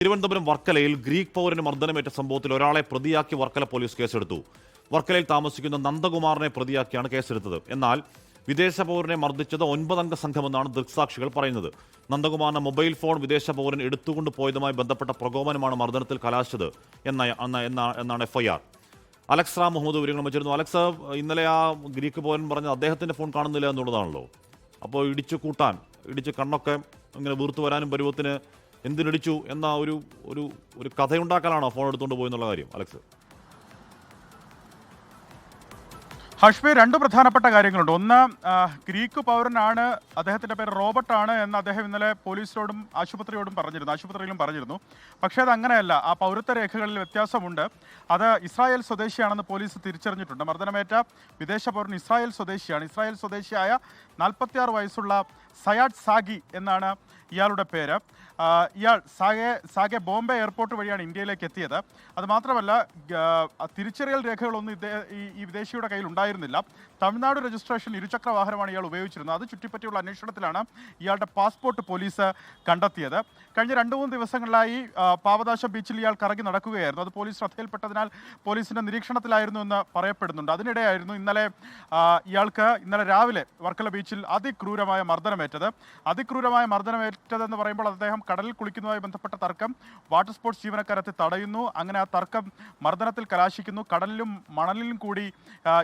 തിരുവനന്തപുരം വർക്കലയിൽ ഗ്രീക്ക് പൗരന് മർദ്ദനമേറ്റ സംഭവത്തിൽ ഒരാളെ പ്രതിയാക്കി വർക്കല പോലീസ് കേസെടുത്തു. വർക്കലയിൽ താമസിക്കുന്ന നന്ദകുമാറിനെ പ്രതിയാക്കിയാണ് കേസെടുത്തത്. എന്നാൽ വിദേശ പൗരനെ മർദ്ദിച്ചത് 9 അംഗ സംഘമെന്നാണ് ദൃക്സാക്ഷികൾ പറയുന്നത്. നന്ദകുമാറിന്റെ മൊബൈൽ ഫോൺ വിദേശ പൗരൻ എടുത്തുകൊണ്ട് പോയതുമായി ബന്ധപ്പെട്ട പ്രകോപനമാണ് മർദ്ദനത്തിൽ കലാശിച്ചത് എന്നാണ് FIR. അലക്സ് റാം മുഹമ്മദ് വിവരങ്ങൾ വെച്ചിരുന്നു. അലക്സ്, ഇന്നലെ ആ ഗ്രീക്ക് പൗരൻ പറഞ്ഞത് അദ്ദേഹത്തിന്റെ ഫോൺ കാണുന്നില്ല എന്നുള്ളതാണല്ലോ. അപ്പോൾ ഇടിച്ച് കണ്ണൊക്കെ ഇങ്ങനെ വീർത്തു വരാനും പരുവത്തിന് എന്തിനിടിച്ചു എന്ന ഒരു കഥയുണ്ടാക്കാനാണോ ഫോൺ എടുത്തുകൊണ്ട് പോയെന്നുള്ള കാര്യം? അലക്സ്, ഹഷ്മി, രണ്ട് പ്രധാനപ്പെട്ട കാര്യങ്ങളുണ്ട്. ഒന്ന്, ഗ്രീക്ക് പൗരനാണ്, അദ്ദേഹത്തിന്റെ പേര് റോബർട്ട് ആണ് എന്ന് അദ്ദേഹം ഇന്നലെ പോലീസിനോടും ആശുപത്രിയിലും പറഞ്ഞിരുന്നു. പക്ഷേ അത് അങ്ങനെയല്ല. ആ പൗരത്വ രേഖകളിൽ വ്യത്യാസമുണ്ട്. അത് ഇസ്രായേൽ സ്വദേശിയാണെന്ന് പോലീസ് തിരിച്ചറിഞ്ഞിട്ടുണ്ട്. മർദ്ദനമേറ്റ വിദേശ പൗരൻ ഇസ്രായേൽ സ്വദേശിയാണ്. ഇസ്രായേൽ സ്വദേശിയായ 46 വയസ്സുള്ള സയാഡ് സാഗി എന്നാണ് ഇയാളുടെ പേര്. ഇയാൾ സാഗെ ബോംബെ എയർപോർട്ട് വഴിയാണ് ഇന്ത്യയിലേക്ക് എത്തിയത്. അതുമാത്രമല്ല, തിരിച്ചറിയൽ രേഖകളൊന്നും ഈ വിദേശിയുടെ കയ്യിൽ ഉണ്ടായിരുന്നില്ല. തമിഴ്നാട് രജിസ്ട്രേഷൻ ഇരുചക്ര വാഹനമാണ് ഇയാൾ ഉപയോഗിച്ചിരുന്നത്. അത് ചുറ്റിപ്പറ്റിയുള്ള അന്വേഷണത്തിലാണ് ഇയാളുടെ പാസ്പോർട്ട് പോലീസ് കണ്ടെത്തിയത്. കഴിഞ്ഞ 2-3 ദിവസങ്ങളിലായി പാവനാശം ബീച്ചിൽ ഇയാൾ കറങ്ങി നടക്കുകയായിരുന്നു. അത് പോലീസ് ശ്രദ്ധയിൽപ്പെട്ടതിനാൽ പോലീസിന്റെ നിരീക്ഷണത്തിലായിരുന്നു എന്ന് പറയപ്പെടുന്നുണ്ട്. അതിനിടെയായിരുന്നു ഇന്നലെ രാവിലെ വർക്കല ബീച്ചിൽ അതിക്രൂരമായ മർദ്ദനമേറ്റതെന്ന് പറയുമ്പോൾ അദ്ദേഹം കടലിൽ കുളിക്കുന്നതുമായി ബന്ധപ്പെട്ട തർക്കം വാട്ടർ സ്പോർട്സ് ജീവനക്കാരെത്തി തടയുന്നു. അങ്ങനെ ആ തർക്കം മർദ്ദനത്തിൽ കലാശിക്കുന്നു. കടലിലും മണലിലും കൂടി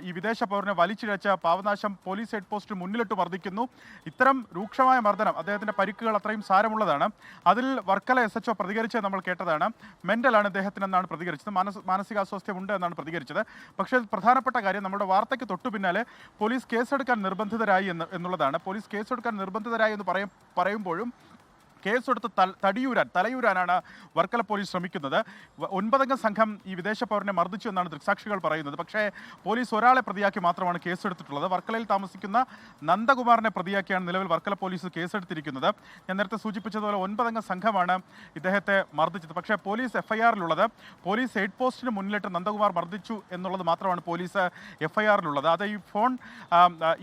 ഈ വിദേശ പൗരനെ വലിച്ചിഴച്ച പാവനാശം പോലീസ് ഹെഡ് പോസ്റ്റ് മുന്നിലിട്ട് മർദ്ദിക്കുന്നു. ഇത്തരം രൂക്ഷമായ മർദ്ദനം, അദ്ദേഹത്തിന്റെ പരിക്കുകൾ അത്രയും സാരമുള്ളതാണ്. അതിൽ വർക്കല SHO പ്രതികരിച്ചത് നമ്മൾ കേട്ടതാണ്. മെന്റലാണ് ഇദ്ദേഹത്തിനെന്നാണ് പ്രതികരിച്ചത്. മാനസികാസ്വാസ്ഥ്യമുണ്ട് എന്നാണ് പ്രതികരിച്ചത്. പക്ഷേ പ്രധാനപ്പെട്ട കാര്യം, നമ്മുടെ വാർത്തയ്ക്ക് തൊട്ടു പിന്നാലെ പോലീസ് കേസെടുക്കാൻ നിർബന്ധിതരായി എന്നുള്ളതാണ്. പോലീസ് കേസെടുക്കാൻ നിർബന്ധിതരായി എന്ന് പറയുമ്പോഴും കേസെടുത്ത് തലയൂരാനാണ് വർക്കല പോലീസ് ശ്രമിക്കുന്നത്. 9 അംഗ സംഘം ഈ വിദേശ പൗരനെ മർദ്ദിച്ചു എന്നാണ് ദൃക്സാക്ഷികൾ പറയുന്നത്. പക്ഷേ പോലീസ് ഒരാളെ പ്രതിയാക്കി മാത്രമാണ് കേസെടുത്തിട്ടുള്ളത്. വർക്കലയിൽ താമസിക്കുന്ന നന്ദകുമാറിനെ പ്രതിയാക്കിയാണ് നിലവിൽ വർക്കല പോലീസ് കേസെടുത്തിരിക്കുന്നത്. ഞാൻ നേരത്തെ സൂചിപ്പിച്ചതുപോലെ 9 അംഗ സംഘമാണ് ഇദ്ദേഹത്തെ മർദ്ദിച്ചത്. പക്ഷേ പോലീസ് FIR-ലുള്ളത് പോലീസ് ഹെഡ് പോസ്റ്റിന് മുന്നിലിട്ട് നന്ദകുമാർ മർദ്ദിച്ചു എന്നുള്ളത് മാത്രമാണ് പോലീസ് FIR-ലുള്ളത്. അത് ഈ ഫോൺ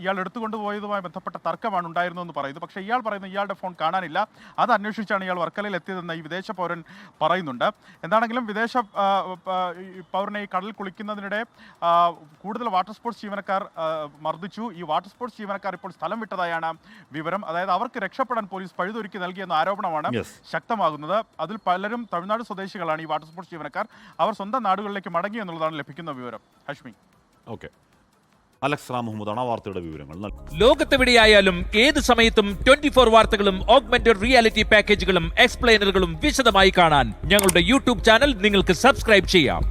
ഇയാൾ എടുത്തുകൊണ്ടുപോയതുമായി ബന്ധപ്പെട്ട തർക്കമാണ് ഉണ്ടായിരുന്നതെന്ന് പറയുന്നു. പക്ഷേ ഇയാൾ പറയുന്നു ഇയാളുടെ ഫോൺ കാണാനില്ല. അത് അന്വേഷിച്ചാണ് ഇയാൾ വർക്കലയിൽ എത്തിയതെന്ന് ഈ വിദേശ പൗരൻ പറയുന്നുണ്ട്. എന്താണെങ്കിലും വിദേശ പൗരനെ ഈ കടലിൽ കുളിക്കുന്നതിനിടെ കൂടുതൽ വാട്ടർ സ്പോർട്സ് ജീവനക്കാർ മർദ്ദിച്ചു. ഈ വാട്ടർ സ്പോർട്സ് ജീവനക്കാർ ഇപ്പോൾ സ്ഥലം വിട്ടതായാണ് വിവരം. അതായത് അവർക്ക് രക്ഷപ്പെടാൻ പോലീസ് പഴുതൊരുക്കി നൽകിയെന്ന ആരോപണമാണ് ശക്തമാകുന്നത്. അതിൽ പലരും തമിഴ്നാട് സ്വദേശികളാണ്. ഈ വാട്ടർ സ്പോർട്സ് ജീവനക്കാർ അവർ സ്വന്തം നാടുകളിലേക്ക് മടങ്ങി എന്നുള്ളതാണ് ലഭിക്കുന്ന വിവരം. ഹഷ്മി, ഓക്കെ. അലക്സ് റാം മുഹമ്മദാണ് ആ വാർത്തയുടെ വിവരങ്ങൾ. ലോകത്തെവിടെയായാലും ഏത് സമയത്തും 24 വാർത്തകളും ഓഗ്മെന്റഡ് റിയാലിറ്റി പാക്കേജുകളും എക്സ്പ്ലെയിനറുകളും വിശദമായി കാണാൻ ഞങ്ങളുടെ YouTube ചാനൽ നിങ്ങൾക്ക് സബ്സ്ക്രൈബ് ചെയ്യാം.